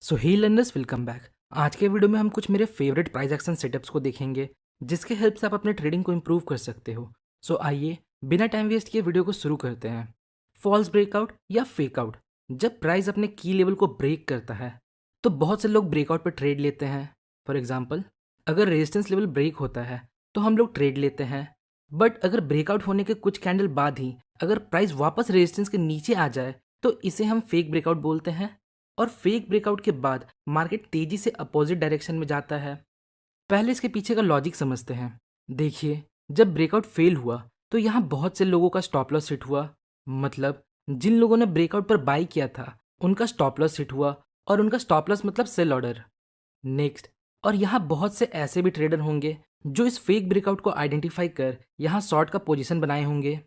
सो हे learners, welcome back. आज के video में हम कुछ मेरे फेवरेट प्राइस एक्शन सेटअप्स को देखेंगे जिसके हेल्प से आप अपने ट्रेडिंग को इम्प्रूव कर सकते हो। सो आइए बिना टाइम वेस्ट किए वीडियो को शुरू करते हैं। फॉल्स ब्रेकआउट या फेक आउट। जब प्राइस अपने की लेवल को ब्रेक करता है तो बहुत से लोग ब्रेकआउट पर ट्रेड लेते हैं। फॉर एग्जाम्पल, अगर रेजिस्टेंस लेवल ब्रेक होता है तो हम लोग ट्रेड लेते हैं, बट अगर ब्रेकआउट होने के कुछ कैंडल बाद ही अगर प्राइस वापस रेजिस्टेंस के नीचे आ जाए तो इसे हम फेक ब्रेकआउट बोलते हैं। और फेक ब्रेकआउट के बाद मार्केट तेजी से अपोजिट डायरेक्शन में जाता है। पहले इसके पीछे का लॉजिक समझते हैं। देखिए, जब ब्रेकआउट फेल हुआ तो यहाँ बहुत से लोगों का स्टॉप लॉस हिट हुआ। मतलब जिन लोगों ने ब्रेकआउट पर बाई किया था उनका स्टॉप लॉस हिट हुआ, और उनका स्टॉप लॉस मतलब सेल ऑर्डर। नेक्स्ट, और यहाँ बहुत से ऐसे भी ट्रेडर होंगे जो इस फेक ब्रेकआउट को आइडेंटिफाई कर यहाँ शॉर्ट का पोजीशन बनाए होंगे,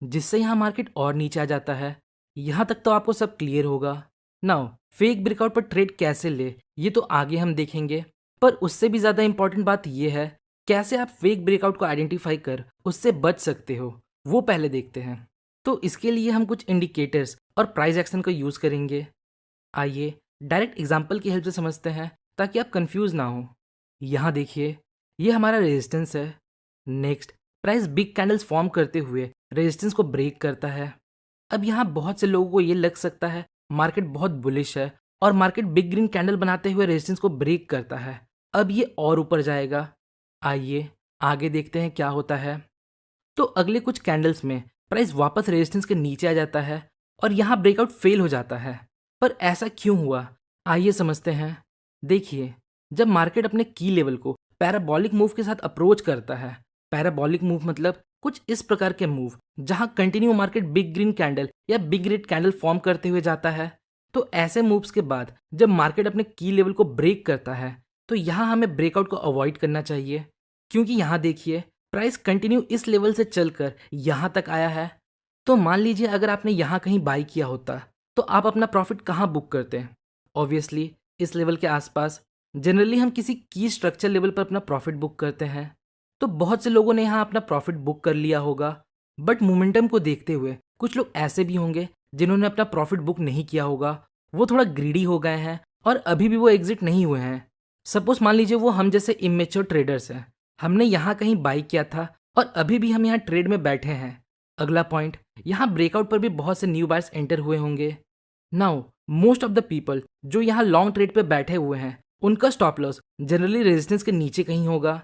जिससे यहाँ मार्केट और नीचे आ जाता है। यहाँ तक तो आपको सब क्लियर होगा। नाउ फेक ब्रेकआउट पर ट्रेड कैसे ले ये तो आगे हम देखेंगे, पर उससे भी ज़्यादा इंपॉर्टेंट बात यह है कैसे आप फेक ब्रेकआउट को आइडेंटिफाई कर उससे बच सकते हो, वो पहले देखते हैं। तो इसके लिए हम कुछ इंडिकेटर्स और प्राइस एक्शन का यूज़ करेंगे। आइए डायरेक्ट एग्जाम्पल की हेल्प से समझते हैं ताकि आप कंफ्यूज ना हो। यहाँ देखिए, ये हमारा रेजिस्टेंस है। Next, price big candles form करते हुए रेजिस्टेंस को ब्रेक करता है। अब यहाँ बहुत से लोगों को ये लग सकता है मार्केट बहुत बुलिश है और मार्केट बिग ग्रीन कैंडल बनाते हुए रेजिस्टेंस को ब्रेक करता है, अब ये और ऊपर जाएगा। आइए आगे देखते हैं क्या होता है। तो अगले कुछ कैंडल्स में प्राइस वापस रेजिस्टेंस के नीचे आ जाता है और यहाँ ब्रेकआउट फेल हो जाता है। पर ऐसा क्यों हुआ, आइए समझते हैं। देखिए, जब मार्केट अपने की लेवल को पैराबोलिक मूव के साथ अप्रोच करता है, पैराबोलिक मूव मतलब कुछ इस प्रकार के मूव जहां continue market big green candle या बिग रेड कैंडल फॉर्म करते हुए जाता है, तो ऐसे मूव्स के बाद जब मार्केट अपने की लेवल को ब्रेक करता है तो यहाँ हमें ब्रेकआउट को अवॉइड करना चाहिए। क्योंकि यहाँ देखिए, प्राइस कंटिन्यू इस लेवल से चलकर यहाँ तक आया है। तो मान लीजिए अगर आपने यहाँ कहीं बाई किया होता तो आप अपना प्रॉफिट कहाँ बुक करते हैं? ऑब्वियसली इस लेवल के आसपास। जनरली हम किसी की स्ट्रक्चर लेवल पर अपना प्रॉफिट बुक करते हैं। तो बहुत से लोगों ने यहाँ अपना प्रॉफिट बुक कर लिया होगा, बट मोमेंटम को देखते हुए कुछ लोग ऐसे भी होंगे जिन्होंने अपना प्रॉफिट बुक नहीं किया होगा। वो थोड़ा ग्रीडी हो गए हैं और अभी भी वो एग्जिट नहीं हुए हैं। सपोज मान लीजिए वो हम जैसे इमेच्योर ट्रेडर्स हैं, हमने यहाँ कहीं बाई किया था और अभी भी हम यहाँ ट्रेड में बैठे हैं। अगला पॉइंट, यहाँ ब्रेकआउट पर भी बहुत से न्यू बायर्स एंटर हुए होंगे। Now most of the people जो यहाँ लॉन्ग ट्रेड पे बैठे हुए हैं उनका स्टॉप लॉस जनरली रेजिस्टेंस के नीचे कहीं होगा।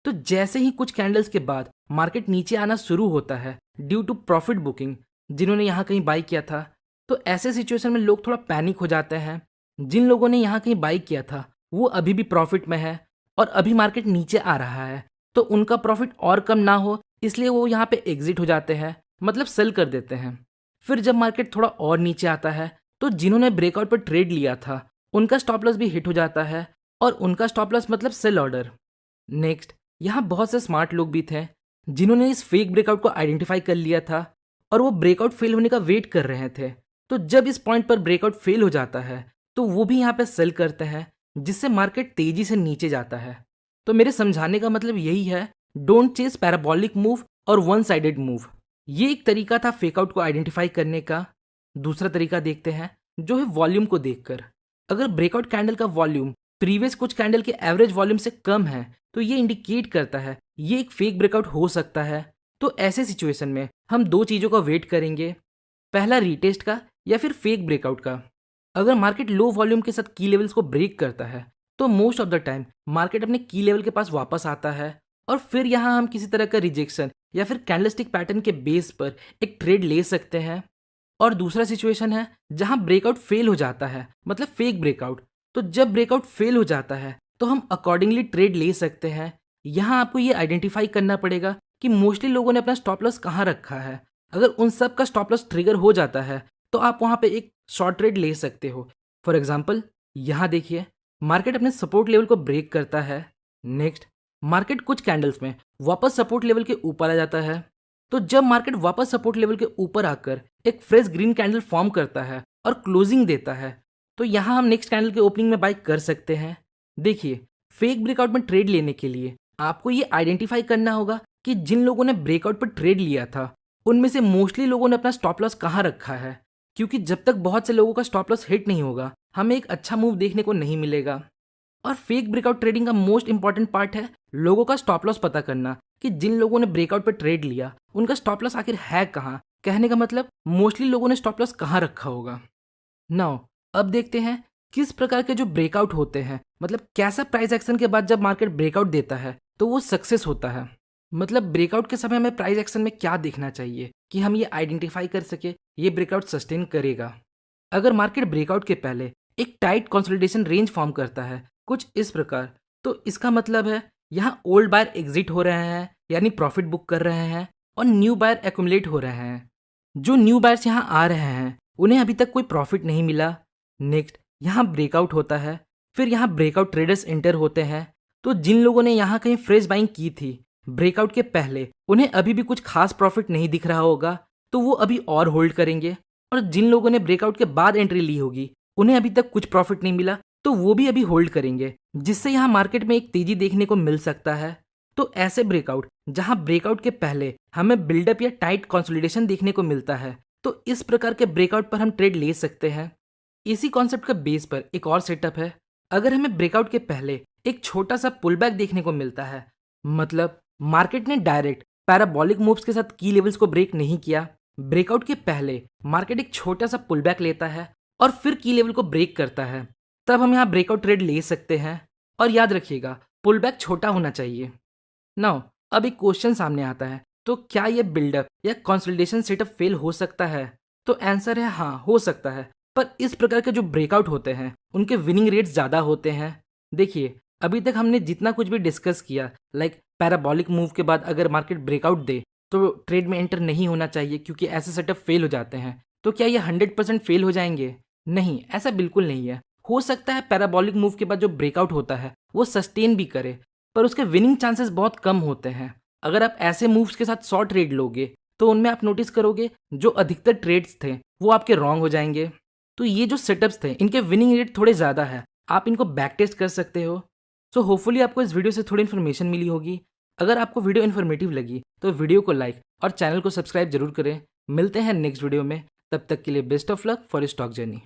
तो जैसे ही कुछ कैंडल्स के बाद मार्केट नीचे आना शुरू होता है ड्यू टू प्रॉफिट बुकिंग, जिन्होंने यहाँ कहीं बाई किया था, तो ऐसे सिचुएशन में लोग थोड़ा पैनिक हो जाते हैं। जिन लोगों ने यहाँ कहीं बाई किया था वो अभी भी प्रॉफिट में है और अभी मार्केट नीचे आ रहा है, तो उनका प्रॉफिट और कम ना हो इसलिए वो यहाँ पे एग्जिट हो जाते हैं, मतलब सेल कर देते हैं। फिर जब मार्केट थोड़ा और नीचे आता है तो जिन्होंने ब्रेकआउट पर ट्रेड लिया था उनका स्टॉप लॉस भी हिट हो जाता है, और उनका स्टॉप लॉस मतलब सेल ऑर्डर। नेक्स्ट, यहाँ बहुत से स्मार्ट लोग भी थे जिन्होंने इस फेक ब्रेकआउट को आइडेंटिफाई कर लिया था और वो ब्रेकआउट फेल होने का वेट कर रहे थे। तो जब इस पॉइंट पर ब्रेकआउट फेल हो जाता है तो वो भी यहाँ पे सेल करते हैं, जिससे मार्केट तेजी से नीचे जाता है। तो मेरे समझाने का मतलब यही है, डोंट चेस पैराबोलिक मूव और वन साइडेड मूव। ये एक तरीका था फेकआउट को आइडेंटिफाई करने का। दूसरा तरीका देखते हैं जो है वॉल्यूम को देखकर। अगर ब्रेकआउट कैंडल का वॉल्यूम प्रीवियस कुछ कैंडल के एवरेज वॉल्यूम से कम है तो ये इंडिकेट करता है ये एक फेक ब्रेकआउट हो सकता है। तो ऐसे सिचुएशन में हम दो चीज़ों का वेट करेंगे, पहला रीटेस्ट का या फिर फेक ब्रेकआउट का। अगर मार्केट लो वॉल्यूम के साथ की लेवल्स को ब्रेक करता है तो most of the time market अपने की लेवल के पास वापस आता है, और फिर यहाँ हम किसी तरह का रिजेक्शन या फिर कैंडलस्टिक पैटर्न के बेस पर एक ट्रेड ले सकते हैं। और दूसरा सिचुएशन है जहां ब्रेकआउट फेल हो जाता है, मतलब फेक ब्रेकआउट। तो जब ब्रेकआउट फेल हो जाता है तो हम अकॉर्डिंगली ट्रेड ले सकते हैं। यहाँ आपको ये आइडेंटिफाई करना पड़ेगा कि मोस्टली लोगों ने अपना स्टॉप लॉस कहाँ रखा है। अगर उन सब का स्टॉप लॉस ट्रिगर हो जाता है तो आप वहाँ पे एक शॉर्ट ट्रेड ले सकते हो। फॉर एग्जाम्पल, यहाँ देखिए, मार्केट अपने सपोर्ट लेवल को ब्रेक करता है। नेक्स्ट, मार्केट कुछ कैंडल्स में वापस सपोर्ट लेवल के ऊपर आ जाता है। तो जब मार्केट वापस सपोर्ट लेवल के ऊपर आकर एक फ्रेश ग्रीन कैंडल फॉर्म करता है और क्लोजिंग देता है, तो यहाँ हम नेक्स्ट कैंडल के ओपनिंग में बाय कर सकते हैं। देखिए, फेक ब्रेकआउट में ट्रेड लेने के लिए आपको ये आइडेंटिफाई करना होगा कि जिन लोगों ने ब्रेकआउट पर ट्रेड लिया था उनमें से मोस्टली लोगों ने अपना स्टॉप लॉस कहाँ रखा है, क्योंकि जब तक बहुत से लोगों का स्टॉप लॉस हिट नहीं होगा हमें एक अच्छा मूव देखने को नहीं मिलेगा। और फेक ब्रेकआउट ट्रेडिंग का मोस्ट इंपॉर्टेंट पार्ट है लोगों का स्टॉप लॉस पता करना, कि जिन लोगों ने ब्रेकआउट पर ट्रेड लिया उनका स्टॉप लॉस आखिर है कहाँ। कहने का मतलब मोस्टली लोगों ने स्टॉप लॉस कहाँ रखा होगा। नाउ अब देखते हैं किस प्रकार के जो ब्रेकआउट होते हैं, मतलब कैसा प्राइस एक्शन के बाद जब मार्केट ब्रेकआउट देता है तो वो सक्सेस होता है। मतलब ब्रेकआउट के समय हमें प्राइस एक्शन में क्या देखना चाहिए कि हम ये आइडेंटिफाई कर सके ये ब्रेकआउट सस्टेन करेगा। अगर मार्केट ब्रेकआउट के पहले एक टाइट कंसोलिडेशन रेंज फॉर्म करता है कुछ इस प्रकार, तो इसका मतलब है यहाँ ओल्ड बायर एग्जिट हो रहे हैं यानी प्रॉफिट बुक कर रहे हैं और न्यू बायर एक्यूमुलेट हो रहे हैं। जो न्यू बायर्स यहाँ आ रहे हैं उन्हें अभी तक कोई प्रॉफिट नहीं मिला। नेक्स्ट यहाँ ब्रेकआउट होता है, फिर यहाँ ब्रेकआउट ट्रेडर्स एंटर होते हैं। तो जिन लोगों ने यहाँ कहीं फ्रेश बाइंग की थी ब्रेकआउट के पहले उन्हें अभी भी कुछ खास प्रॉफिट नहीं दिख रहा होगा, तो वो अभी और होल्ड करेंगे। और जिन लोगों ने ब्रेकआउट के बाद एंट्री ली होगी उन्हें अभी तक कुछ प्रॉफिट नहीं मिला, तो वो भी अभी होल्ड करेंगे, जिससे यहाँ मार्केट में एक तेजी देखने को मिल सकता है। तो ऐसे ब्रेकआउट जहां ब्रेकआउट के पहले हमें बिल्डअप या टाइट कंसोलिडेशन देखने को मिलता है, तो इस प्रकार के ब्रेकआउट पर हम ट्रेड ले सकते हैं। इसी कॉन्सेप्ट का बेस पर एक और सेटअप है। अगर हमें ब्रेकआउट के पहले एक छोटा सा पुल बैक देखने को मिलता है, मतलब मार्केट ने डायरेक्ट पैराबॉलिक मूव्स के साथ की लेवल्स को ब्रेक नहीं किया, ब्रेकआउट के पहले मार्केट एक छोटा सा पुल बैक लेता है और फिर की लेवल को ब्रेक करता है, तब हम यहाँ ब्रेकआउट ट्रेड ले सकते हैं। और याद रखिएगा पुल बैक छोटा होना चाहिए। नाउ अब एक क्वेश्चन सामने आता है, तो क्या ये बिल्डअप या कंसोलिडेशन सेटअप फेल हो सकता है? तो आंसर है हाँ, हो सकता है। पर इस प्रकार के जो ब्रेकआउट होते हैं उनके विनिंग रेट्स ज़्यादा होते हैं। देखिए अभी तक हमने जितना कुछ भी डिस्कस किया, लाइक पैराबॉलिक मूव के बाद अगर मार्केट ब्रेकआउट दे तो ट्रेड में एंटर नहीं होना चाहिए क्योंकि ऐसे सेटअप फेल हो जाते हैं। तो क्या ये 100% फेल हो जाएंगे? नहीं, ऐसा बिल्कुल नहीं है। हो सकता है पैराबॉलिक मूव के बाद जो ब्रेकआउट होता है वो सस्टेन भी करे, पर उसके विनिंग चांसेस बहुत कम होते हैं। अगर आप ऐसे मूव्स के साथ शॉर्ट ट्रेड लोगे तो उनमें आप नोटिस करोगे जो अधिकतर ट्रेड्स थे वो आपके रॉन्ग हो जाएंगे। तो ये जो सेटअप्स थे इनके विनिंग रेट थोड़े ज़्यादा है, आप इनको बैक टेस्ट कर सकते हो। सो होपफुली आपको इस वीडियो से थोड़ी इन्फॉर्मेशन मिली होगी। अगर आपको वीडियो इन्फॉर्मेटिव लगी तो वीडियो को लाइक और चैनल को सब्सक्राइब जरूर करें। मिलते हैं नेक्स्ट वीडियो में, तब तक के लिए best of luck for stock journey.